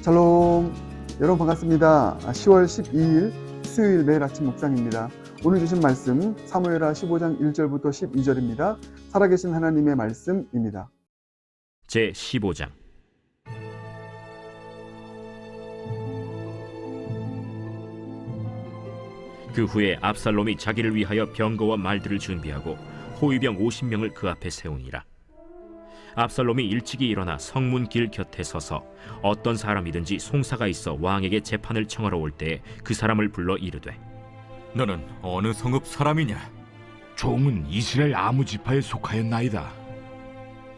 샬롬. 여러분 반갑습니다. 10월 12일 수요일 매일 아침 묵상입니다. 오늘 주신 말씀 사무엘하 15장 1절부터 12절입니다. 살아계신 하나님의 말씀입니다. 제 15장. 그 후에 압살롬이 자기를 위하여 병거와 말들을 준비하고 호위병 50명을 그 앞에 세우니라. 압살롬이 일찍이 일어나 성문 길 곁에 서서 어떤 사람이든지 송사가 있어 왕에게 재판을 청하러 올 때에 그 사람을 불러 이르되, 너는 어느 성읍 사람이냐? 종은 이스라엘 아무 지파에 속하였나이다.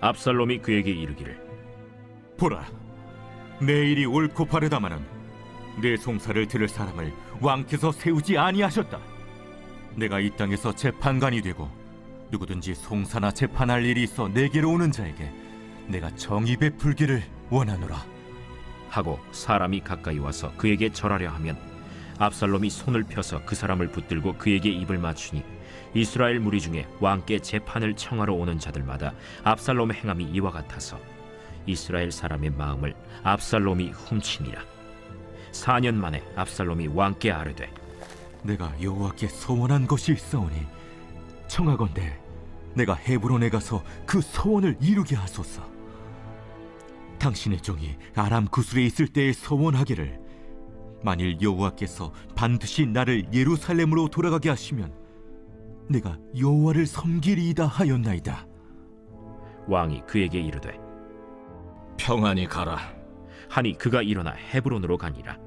압살롬이 그에게 이르기를, 보라, 내 일이 옳고 바르다마는 내 송사를 들을 사람을 왕께서 세우지 아니하셨다. 내가 이 땅에서 재판관이 되고 누구든지 송사나 재판할 일이 있어 내게로 오는 자에게 내가 정의 베풀기를 원하노라 하고 사람이 가까이 와서 그에게 절하려 하면 압살롬이 손을 펴서 그 사람을 붙들고 그에게 입을 맞추니 이스라엘 무리 중에 왕께 재판을 청하러 오는 자들마다 압살롬의 행함이 이와 같아서 이스라엘 사람의 마음을 압살롬이 훔치니라. 4년 만에 압살롬이 왕께 아뢰되, 내가 여호와께 소원한 것이 있사오니 청하건대 내가 헤브론에 가서 그 소원을 이루게 하소서. 당신의 종이 아람 구술에 있을 때에 소원하기를, 만일 여호와께서 반드시 나를 예루살렘으로 돌아가게 하시면 내가 여호와를 섬기리이다 하였나이다. 왕이 그에게 이르되, 평안히 가라. 하니 그가 일어나 헤브론으로 가니라.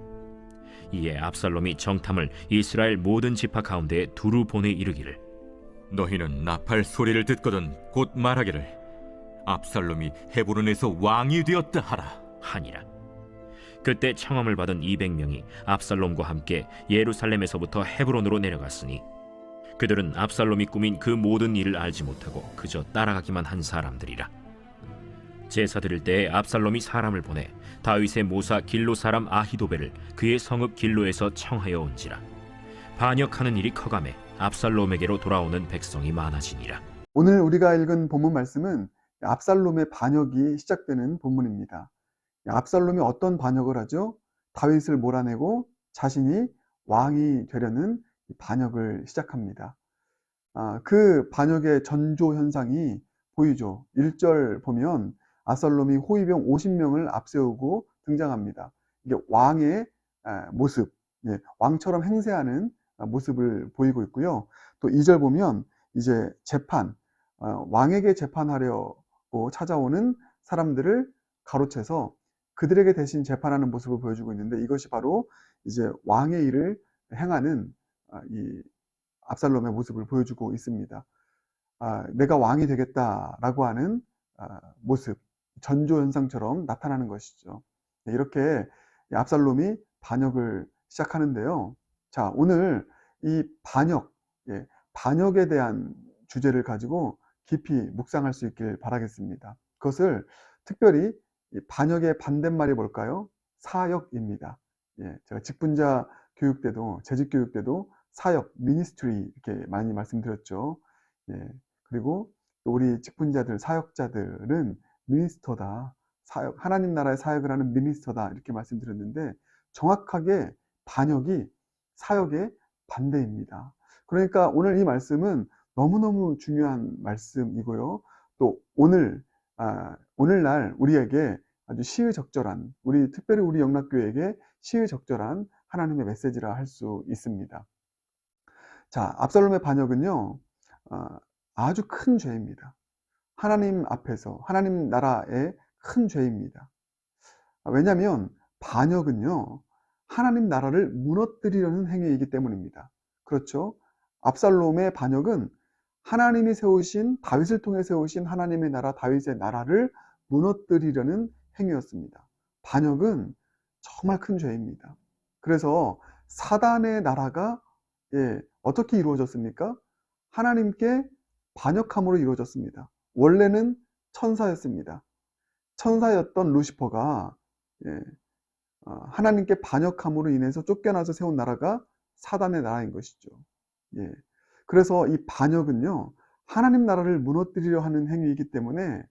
이에 압살롬이 정탐을 이스라엘 모든 지파 가운데에 두루 보내 이르기를, 너희는 나팔 소리를 듣거든 곧 말하기를, 압살롬이 헤브론에서 왕이 되었다 하라 하니라. 그때 청함을 받은 200명이 압살롬과 함께 예루살렘에서부터 헤브론으로 내려갔으니 그들은 압살롬이 꾸민 그 모든 일을 알지 못하고 그저 따라가기만 한 사람들이라. 제사 드릴 때에 압살롬이 사람을 보내 다윗의 모사 길로 사람 아히도벨을 그의 성읍 길로에서 청하여 온지라. 반역하는 일이 커가매 압살롬에게로 돌아오는 백성이 많아지니라. 오늘 우리가 읽은 본문 말씀은 압살롬의 반역이 시작되는 본문입니다. 압살롬이 어떤 반역을 하죠? 다윗을 몰아내고 자신이 왕이 되려는 반역을 시작합니다. 그 반역의 전조 현상이 보이죠. 1절 보면 압살롬이 호위병 50명을 앞세우고 등장합니다. 이게 왕의 모습, 왕처럼 행세하는 모습을 보이고 있고요. 또 2절 보면 이제 재판, 왕에게 재판하려고 찾아오는 사람들을 가로채서 그들에게 대신 재판하는 모습을 보여주고 있는데, 이것이 바로 이제 왕의 일을 행하는 이 압살롬의 모습을 보여주고 있습니다. 내가 왕이 되겠다라고 하는 모습, 전조현상처럼 나타나는 것이죠. 이렇게 압살롬이 반역을 시작하는데요. 자, 오늘 이 반역에 대한 주제를 가지고 깊이 묵상할 수 있길 바라겠습니다. 그것을 특별히 반역의 반대말이 뭘까요? 사역입니다. 제가 직분자 교육 때도, 재직 교육 때도 사역, 미니스트리 이렇게 많이 말씀드렸죠. 그리고 또 우리 직분자들, 사역자들은 미니스터다, 사역, 하나님 나라의 사역을 하는 미니스터다 이렇게 말씀드렸는데, 정확하게 반역이 사역의 반대입니다. 그러니까 오늘 이 말씀은 너무너무 중요한 말씀이고요. 또 오늘날 우리에게 아주 시의적절한, 특별히 우리 영락교회에게 시의적절한 하나님의 메시지라 할 수 있습니다. 자, 압살롬의 반역은요, 아주 큰 죄입니다. 하나님 앞에서, 하나님 나라의 큰 죄입니다. 왜냐하면 반역은요, 하나님 나라를 무너뜨리려는 행위이기 때문입니다. 그렇죠? 압살롬의 반역은 하나님이 세우신, 다윗을 통해 세우신 하나님의 나라, 다윗의 나라를 무너뜨리려는 행위였습니다. 반역은 정말 큰 죄입니다. 그래서 사단의 나라가 어떻게 이루어졌습니까? 하나님께 반역함으로 이루어졌습니다. 원래는 천사였습니다. 천사였던 루시퍼가 하나님께 반역함으로 인해서 쫓겨나서 세운 나라가 사단의 나라인 것이죠. 그래서 이 반역은요, 하나님 나라를 무너뜨리려 하는 행위이기 때문에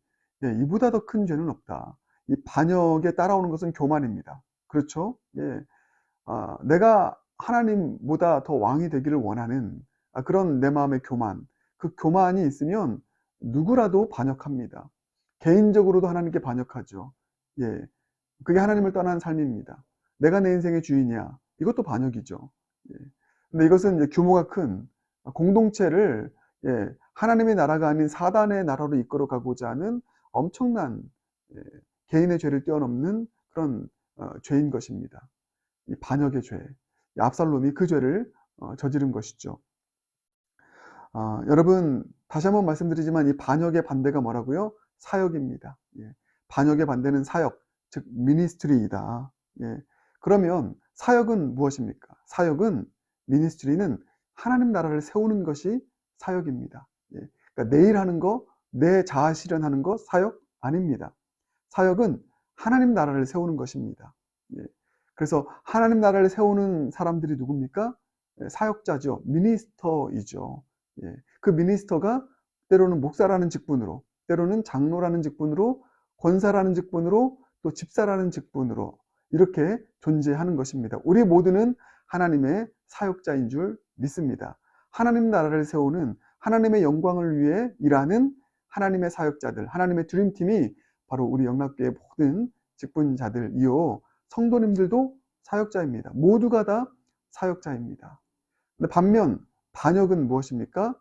이보다 더 큰 죄는 없다. 이 반역에 따라오는 것은 교만입니다. 그렇죠? 예. 내가 하나님보다 더 왕이 되기를 원하는 그런 내 마음의 교만, 그 교만이 있으면 누구라도 반역합니다. 개인적으로도 하나님께 반역하죠. 예. 그게 하나님을 떠난 삶입니다. 내가 내 인생의 주인이야. 이것도 반역이죠. 예. 근데 이것은 이제 규모가 큰 공동체를 하나님의 나라가 아닌 사단의 나라로 이끌어가고자 하는 엄청난 예, 개인의 죄를 뛰어넘는 그런 죄인 것입니다. 이 반역의 죄, 이 압살롬이 그 죄를 저지른 것이죠. 여러분 다시 한번 말씀드리지만 이 반역의 반대가 뭐라고요? 사역입니다. 예. 반역의 반대는 사역, 즉 미니스트리이다. 예. 그러면 사역은 무엇입니까? 사역은 미니스트리는 하나님 나라를 세우는 것이 사역입니다. 예. 그러니까 내 일하는 거, 내 자아 실현하는 거 사역 아닙니다. 사역은 하나님 나라를 세우는 것입니다. 예. 그래서 하나님 나라를 세우는 사람들이 누굽니까? 예, 사역자죠. 미니스터이죠. 예. 그 미니스터가 때로는 목사라는 직분으로, 때로는 장로라는 직분으로, 권사라는 직분으로, 또 집사라는 직분으로 이렇게 존재하는 것입니다. 우리 모두는 하나님의 사역자인 줄 믿습니다. 하나님 나라를 세우는 하나님의 영광을 위해 일하는 하나님의 사역자들, 하나님의 드림팀이 바로 우리 영락교의 모든 직분자들이요, 성도님들도 사역자입니다. 모두가 다 사역자입니다. 근데 반면 반역은 무엇입니까?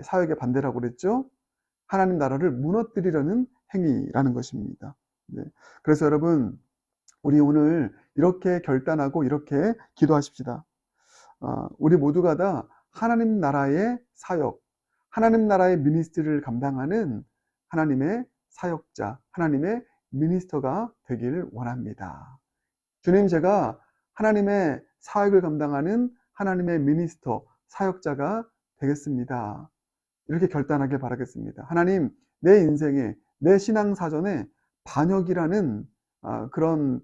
사역의 반대라고 그랬죠. 하나님 나라를 무너뜨리려는 행위라는 것입니다. 네. 그래서 여러분 우리 오늘 이렇게 결단하고 이렇게 기도하십시다. 우리 모두가 다 하나님 나라의 사역, 하나님 나라의 미니스트리를 감당하는 하나님의 사역자, 하나님의 미니스터가 되길 원합니다. 주님, 제가 하나님의 사역을 감당하는 하나님의 미니스터, 사역자가 되겠습니다. 이렇게 결단하길 바라겠습니다. 하나님, 내 인생에, 내 신앙사전에 반역이라는 그런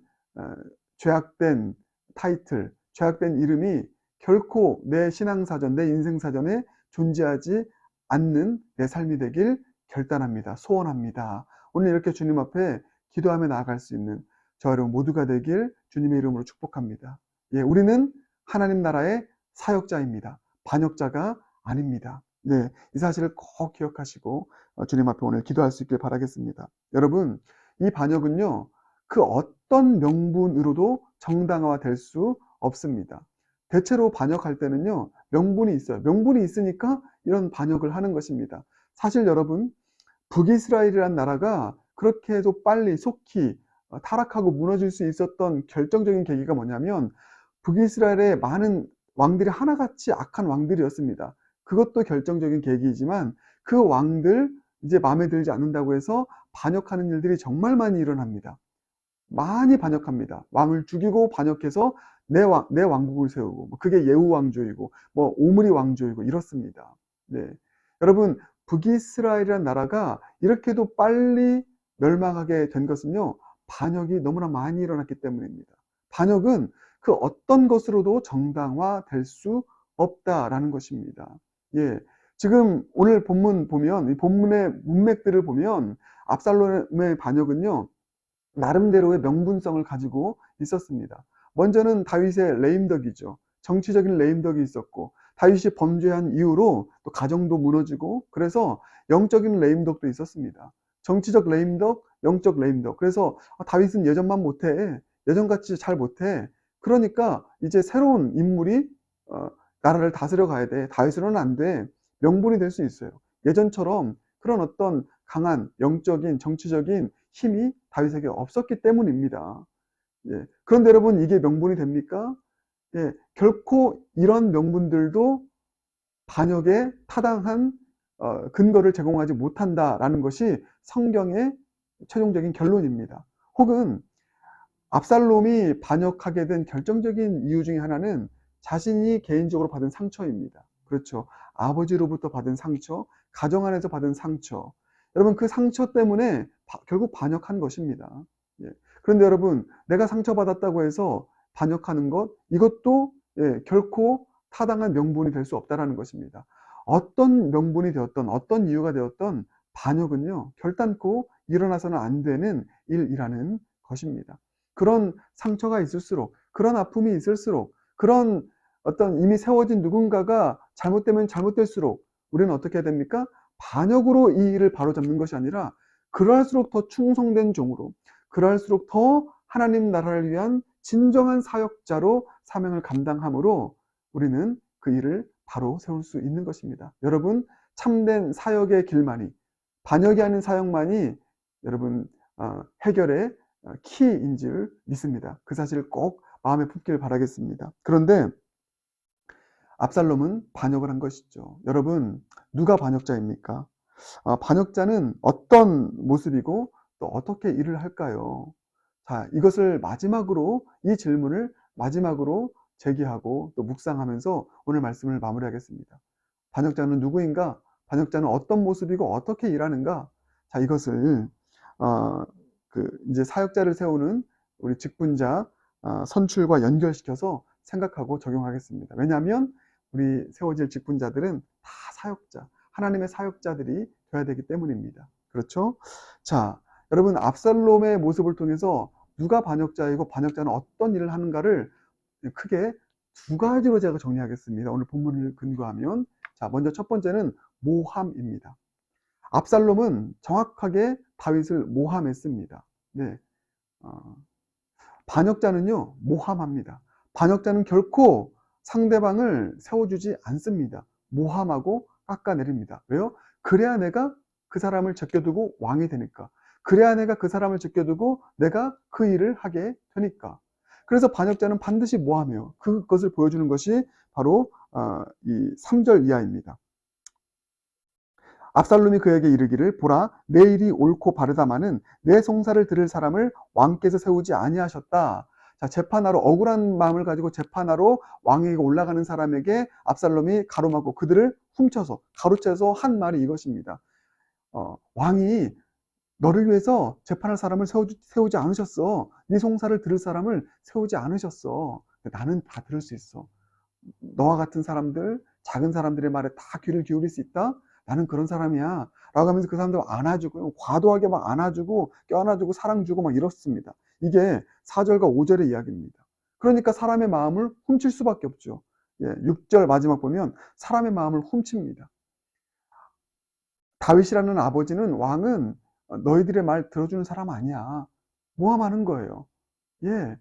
죄악된 타이틀, 죄악된 이름이 결코 내 신앙사전, 내 인생사전에 존재하지 않는 내 삶이 되길 결단합니다. 소원합니다. 오늘 이렇게 주님 앞에 기도하며 나아갈 수 있는 저 여러분 모두가 되길 주님의 이름으로 축복합니다. 예, 우리는 하나님 나라의 사역자입니다. 반역자가 아닙니다. 네, 이 사실을 꼭 기억하시고 주님 앞에 오늘 기도할 수 있길 바라겠습니다. 여러분, 이 반역은요, 그 어떤 명분으로도 정당화가 될 수 없습니다. 대체로 반역할 때는요, 명분이 있어요. 명분이 있으니까 이런 반역을 하는 것입니다. 사실 여러분, 북이스라엘이라는 나라가 그렇게 해도 빨리 속히 타락하고 무너질 수 있었던 결정적인 계기가 뭐냐면, 북이스라엘의 많은 왕들이 하나같이 악한 왕들이었습니다. 그것도 결정적인 계기이지만 그 왕들 이제 마음에 들지 않는다고 해서 반역하는 일들이 정말 많이 일어납니다. 많이 반역합니다. 왕을 죽이고 반역해서 내 왕국을 세우고, 그게 예후 왕조이고, 오므리 왕조이고 이렇습니다. 네. 여러분, 북이스라엘이라는 나라가 이렇게도 빨리 멸망하게 된 것은요, 반역이 너무나 많이 일어났기 때문입니다. 반역은 그 어떤 것으로도 정당화될 수 없다라는 것입니다. 예. 지금 오늘 본문 보면, 이 본문의 문맥들을 보면, 압살롬의 반역은요, 나름대로의 명분성을 가지고 있었습니다. 먼저는 다윗의 레임덕이죠. 정치적인 레임덕이 있었고, 다윗이 범죄한 이후로 또 가정도 무너지고, 그래서 영적인 레임덕도 있었습니다. 정치적 레임덕, 영적 레임덕. 그래서 다윗은 예전만 못해, 예전같이 잘 못해. 그러니까 이제 새로운 인물이 나라를 다스려 가야 돼. 다윗으로는 안 돼. 명분이 될 수 있어요. 예전처럼 그런 어떤 강한 영적인 정치적인 힘이 다윗에게 없었기 때문입니다. 예. 그런데 여러분, 이게 명분이 됩니까? 예. 결코 이런 명분들도 반역에 타당한 근거를 제공하지 못한다라는 것이 성경의 최종적인 결론입니다. 혹은 압살롬이 반역하게 된 결정적인 이유 중에 하나는 자신이 개인적으로 받은 상처입니다. 그렇죠. 아버지로부터 받은 상처, 가정 안에서 받은 상처. 여러분, 그 상처 때문에 결국 반역한 것입니다. 예. 그런데 여러분, 내가 상처받았다고 해서 반역하는 것, 이것도 결코 타당한 명분이 될 수 없다는 것입니다. 어떤 명분이 되었던, 어떤 이유가 되었던 반역은요, 결단코 일어나서는 안 되는 일이라는 것입니다. 그런 상처가 있을수록, 그런 아픔이 있을수록, 그런 어떤 이미 세워진 누군가가 잘못되면 잘못될수록 우리는 어떻게 해야 됩니까? 반역으로 이 일을 바로잡는 것이 아니라 그럴수록 더 충성된 종으로, 그럴수록 더 하나님 나라를 위한 진정한 사역자로 사명을 감당함으로 우리는 그 일을 바로 세울 수 있는 것입니다. 여러분, 참된 사역의 길만이, 반역이 아닌 사역만이 여러분 해결의 키인 줄 믿습니다. 그 사실을 꼭 마음에 품기를 바라겠습니다. 그런데 압살롬은 반역을 한 것이죠. 여러분, 누가 반역자입니까? 반역자는 어떤 모습이고 또 어떻게 일을 할까요? 자, 이것을 마지막으로, 이 질문을 마지막으로 제기하고 또 묵상하면서 오늘 말씀을 마무리하겠습니다. 반역자는 누구인가? 반역자는 어떤 모습이고 어떻게 일하는가? 자, 이것을 이제 사역자를 세우는 우리 직분자 선출과 연결시켜서 생각하고 적용하겠습니다. 왜냐하면 우리 세워질 직분자들은 다 사역자, 하나님의 사역자들이 되어야 되기 때문입니다. 그렇죠? 자, 여러분, 압살롬의 모습을 통해서 누가 반역자이고 반역자는 어떤 일을 하는가를 크게 두 가지로 제가 정리하겠습니다. 오늘 본문을 근거하면. 자, 먼저 첫 번째는 모함입니다. 압살롬은 정확하게 다윗을 모함했습니다. 네. 반역자는요, 모함합니다. 반역자는 결코 상대방을 세워주지 않습니다. 모함하고 깎아내립니다. 왜요? 그래야 내가 그 사람을 제껴두고 왕이 되니까. 그래야 내가 그 사람을 제껴두고 내가 그 일을 하게 되니까. 그래서 반역자는 반드시 모함해요. 그것을 보여주는 것이 바로 이 3절 이하입니다. 압살롬이 그에게 이르기를 보라 내 일이 옳고 바르다마는 내 송사를 들을 사람을 왕께서 세우지 아니하셨다. 자, 재판하러 억울한 마음을 가지고 재판하러 왕에게 올라가는 사람에게 압살롬이 가로막고 그들을 훔쳐서 가로채서 한 말이 이것입니다. 왕이 너를 위해서 재판할 사람을 세우지 않으셨어. 네 송사를 들을 사람을 세우지 않으셨어. 나는 다 들을 수 있어. 너와 같은 사람들, 작은 사람들의 말에 다 귀를 기울일 수 있다? 나는 그런 사람이야. 라고 하면서 그 사람들 안아주고, 과도하게 막 안아주고, 껴안아주고, 사랑 주고 막 이렇습니다. 이게 4절과 5절의 이야기입니다. 그러니까 사람의 마음을 훔칠 수밖에 없죠. 6절 마지막 보면 사람의 마음을 훔칩니다. 다윗이라는 아버지는 왕은 너희들의 말 들어주는 사람 아니야. 모함하는 거예요. 예.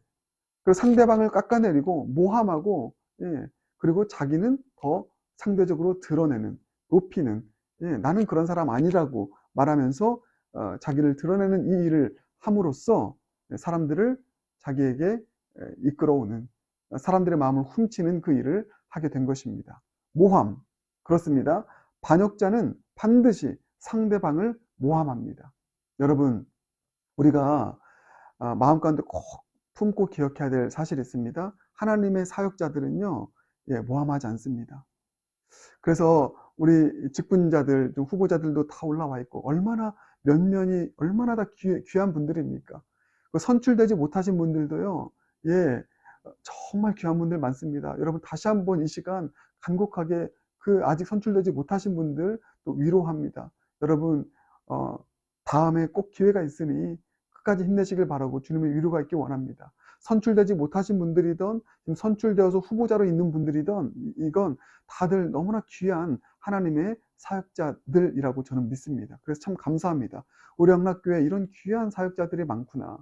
그리고 상대방을 깎아내리고 모함하고, 예. 그리고 자기는 더 상대적으로 드러내는, 높이는, 예. 나는 그런 사람 아니라고 말하면서 자기를 드러내는 이 일을 함으로써 사람들을 자기에게 이끌어오는, 사람들의 마음을 훔치는 그 일을 하게 된 것입니다. 모함. 그렇습니다. 반역자는 반드시 상대방을 모함합니다. 여러분, 우리가 마음 가운데 꼭 품고 기억해야 될 사실이 있습니다. 하나님의 사역자들은요, 모함하지 않습니다. 그래서 우리 직분자들, 후보자들도 다 올라와 있고, 얼마나 면면이, 얼마나 다 귀한 분들입니까? 선출되지 못하신 분들도요, 정말 귀한 분들 많습니다. 여러분, 다시 한번 이 시간 간곡하게 그 아직 선출되지 못하신 분들 또 위로합니다. 여러분, 다음에 꼭 기회가 있으니 끝까지 힘내시길 바라고 주님의 위로가 있길 원합니다. 선출되지 못하신 분들이든 지금 선출되어서 후보자로 있는 분들이든 이건 다들 너무나 귀한 하나님의 사역자들이라고 저는 믿습니다. 그래서 참 감사합니다. 우리 영락교회에 이런 귀한 사역자들이 많구나.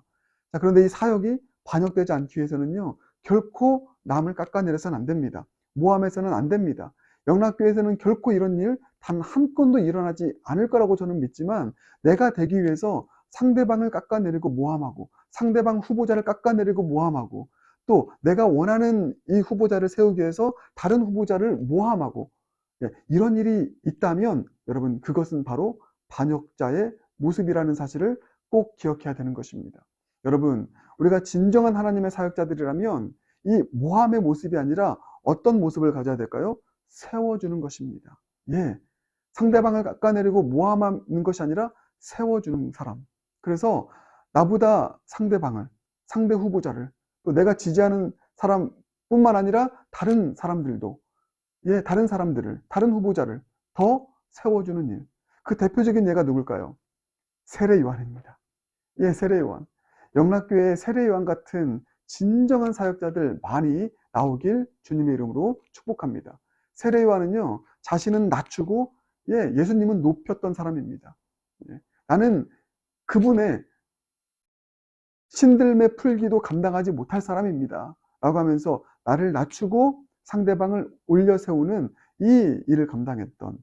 자, 그런데 이 사역이 반역되지 않기 위해서는요, 결코 남을 깎아내려서는 안 됩니다. 모함해서는 안 됩니다. 영락교회에서는 결코 이런 일 단 한 건도 일어나지 않을 거라고 저는 믿지만, 내가 되기 위해서 상대방을 깎아내리고 모함하고, 상대방 후보자를 깎아내리고 모함하고, 또 내가 원하는 이 후보자를 세우기 위해서 다른 후보자를 모함하고, 이런 일이 있다면 여러분, 그것은 바로 반역자의 모습이라는 사실을 꼭 기억해야 되는 것입니다. 여러분, 우리가 진정한 하나님의 사역자들이라면 이 모함의 모습이 아니라 어떤 모습을 가져야 될까요? 세워주는 것입니다. 상대방을 깎아내리고 모함하는 것이 아니라 세워주는 사람. 그래서 나보다 상대방을, 상대 후보자를, 또 내가 지지하는 사람뿐만 아니라 다른 사람들도, 다른 사람들을, 다른 후보자를 더 세워주는 일. 그 대표적인 예가 누굴까요? 세례 요한입니다. 세례 요한. 영락교회 세례요한 같은 진정한 사역자들 많이 나오길 주님의 이름으로 축복합니다. 세례요한은요, 자신은 낮추고 예수님은 높였던 사람입니다. 나는 그분의 신들매 풀기도 감당하지 못할 사람입니다 라고 하면서 나를 낮추고 상대방을 올려 세우는 이 일을 감당했던,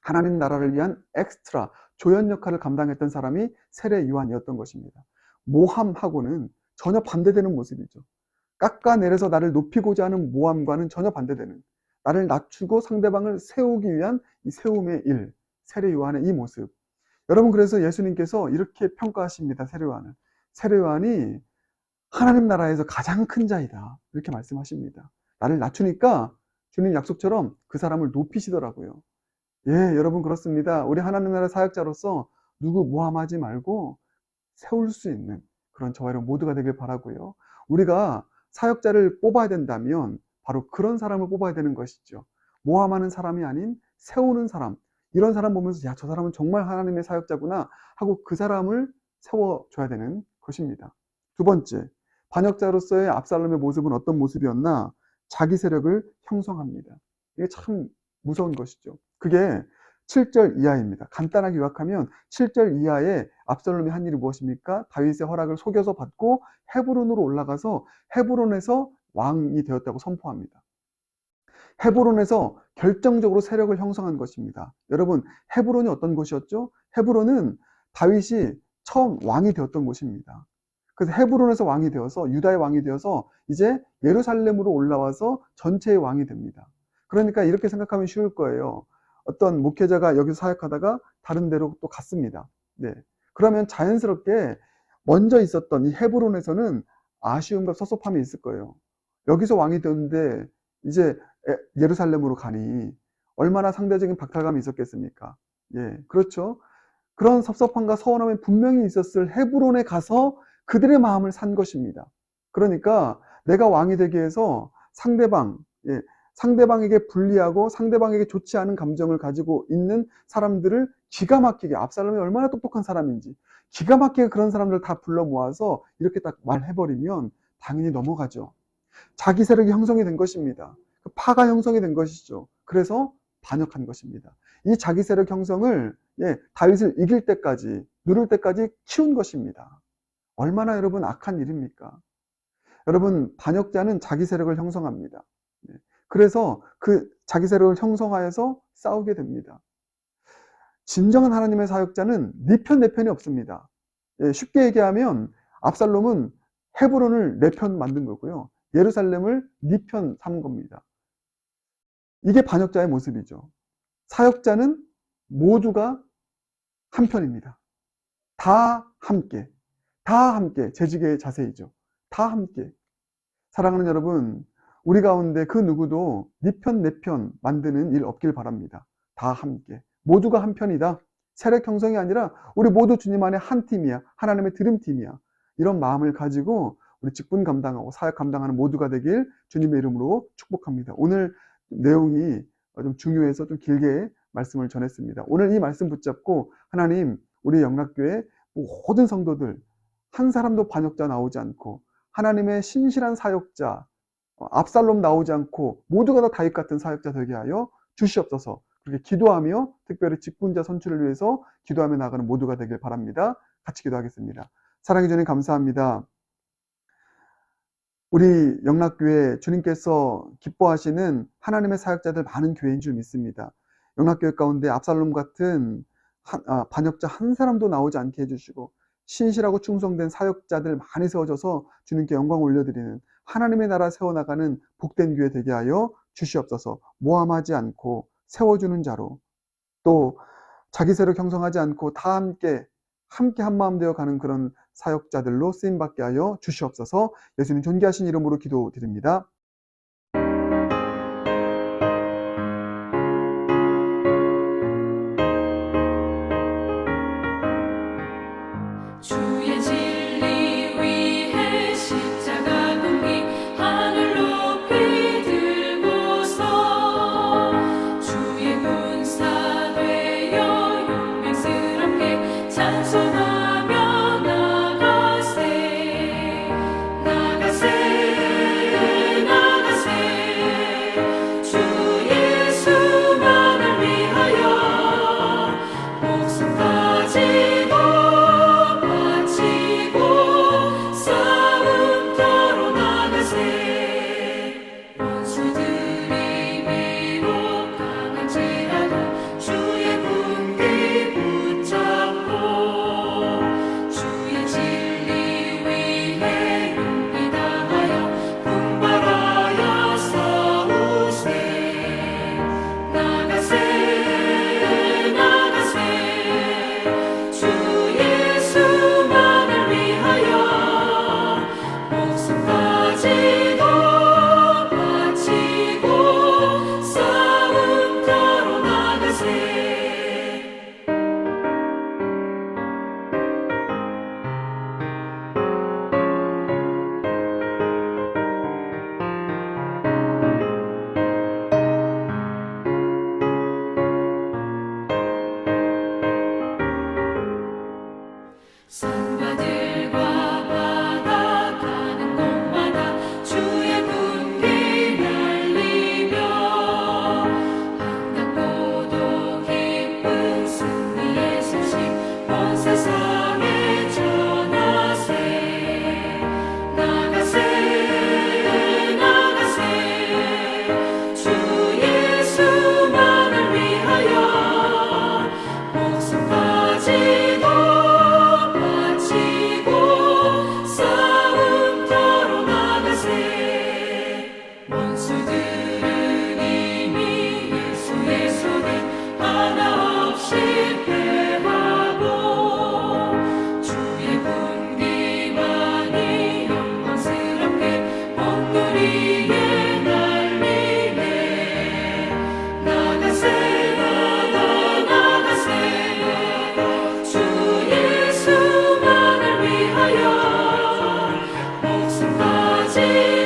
하나님 나라를 위한 엑스트라 조연 역할을 감당했던 사람이 세례 요한이었던 것입니다. 모함하고는 전혀 반대되는 모습이죠. 깎아내려서 나를 높이고자 하는 모함과는 전혀 반대되는, 나를 낮추고 상대방을 세우기 위한 이 세움의 일, 세례 요한의 이 모습. 여러분, 그래서 예수님께서 이렇게 평가하십니다. 세례 요한을. 세례 요한이 하나님 나라에서 가장 큰 자이다, 이렇게 말씀하십니다. 나를 낮추니까 주님 약속처럼 그 사람을 높이시더라고요. 여러분, 그렇습니다. 우리 하나님 나라 사역자로서 누구 모함하지 말고 세울 수 있는 그런 저와 여러분 모두가 되길 바라고요. 우리가 사역자를 뽑아야 된다면 바로 그런 사람을 뽑아야 되는 것이죠. 모함하는 사람이 아닌 세우는 사람. 이런 사람 보면서 저 사람은 정말 하나님의 사역자구나 하고 그 사람을 세워줘야 되는 것입니다. 두 번째, 반역자로서의 압살롬의 모습은 어떤 모습이었나? 자기 세력을 형성합니다. 이게 참 무서운 것이죠. 그게 7절 이하입니다. 간단하게 요약하면 7절 이하에 압살롬이 한 일이 무엇입니까? 다윗의 허락을 속여서 받고 헤브론으로 올라가서 헤브론에서 왕이 되었다고 선포합니다. 헤브론에서 결정적으로 세력을 형성한 것입니다. 여러분, 헤브론이 어떤 곳이었죠? 헤브론은 다윗이 처음 왕이 되었던 곳입니다. 그래서 헤브론에서 왕이 되어서, 유다의 왕이 되어서 이제 예루살렘으로 올라와서 전체의 왕이 됩니다. 그러니까 이렇게 생각하면 쉬울 거예요. 어떤 목회자가 여기서 사역하다가 다른 데로 또 갔습니다. 그러면 자연스럽게 먼저 있었던 이 헤브론에서는 아쉬움과 섭섭함이 있을 거예요. 여기서 왕이 되는데 이제 예루살렘으로 가니 얼마나 상대적인 박탈감이 있었겠습니까? 그렇죠. 그런 섭섭함과 서운함이 분명히 있었을 헤브론에 가서 그들의 마음을 산 것입니다. 그러니까 내가 왕이 되기 위해서 상대방에게 불리하고 상대방에게 좋지 않은 감정을 가지고 있는 사람들을 기가 막히게, 압살롬이 얼마나 똑똑한 사람인지 기가 막히게 그런 사람들 다 불러 모아서 이렇게 딱 말해버리면 당연히 넘어가죠. 자기 세력이 형성이 된 것입니다. 파가 형성이 된 것이죠. 그래서 반역한 것입니다. 이 자기 세력 형성을 다윗을 이길 때까지, 누를 때까지 키운 것입니다. 얼마나 여러분 악한 일입니까? 여러분, 반역자는 자기 세력을 형성합니다. 그래서 그 자기 세력을 형성하여서 싸우게 됩니다. 진정한 하나님의 사역자는 네 편 내 편이 없습니다. 쉽게 얘기하면 압살롬은 헤브론을 내 편 만든 거고요. 예루살렘을 네 편 삼은 겁니다. 이게 반역자의 모습이죠. 사역자는 모두가 한 편입니다. 다 함께 재직의 자세이죠. 다 함께. 사랑하는 여러분, 우리 가운데 그 누구도 네 편 내 편 만드는 일 없길 바랍니다. 다 함께. 모두가 한 편이다. 세력 형성이 아니라 우리 모두 주님 안에 한 팀이야. 하나님의 드림팀이야. 이런 마음을 가지고 우리 직분 감당하고 사역 감당하는 모두가 되길 주님의 이름으로 축복합니다. 오늘 내용이 좀 중요해서 좀 길게 말씀을 전했습니다. 오늘 이 말씀 붙잡고 하나님, 우리 영락교회 모든 성도들 한 사람도 반역자 나오지 않고 하나님의 신실한 사역자, 압살롬 나오지 않고 모두가 다 다윗 같은 사역자 되게 하여 주시옵소서. 그렇게 기도하며 특별히 직분자 선출을 위해서 기도하며 나가는 모두가 되길 바랍니다. 같이 기도하겠습니다. 사랑해 주님 감사합니다. 우리 영락교회 주님께서 기뻐하시는 하나님의 사역자들 많은 교회인 줄 믿습니다. 영락교회 가운데 압살롬 같은 반역자 한 사람도 나오지 않게 해주시고 신실하고 충성된 사역자들 많이 세워져서 주님께 영광 올려드리는 하나님의 나라 세워나가는 복된 교회 되게 하여 주시옵소서. 모함하지 않고 세워주는 자로, 또 자기 세력 형성하지 않고 다 함께 한마음 되어 가는 그런 사역자들로 쓰임받게 하여 주시옵소서. 예수님 존귀하신 이름으로 기도드립니다. 주의 진리 위해 십자가 금기 하늘 높이 들고서 주의 군사 되어 용맹스럽게 찬송하며 나가세. 아버지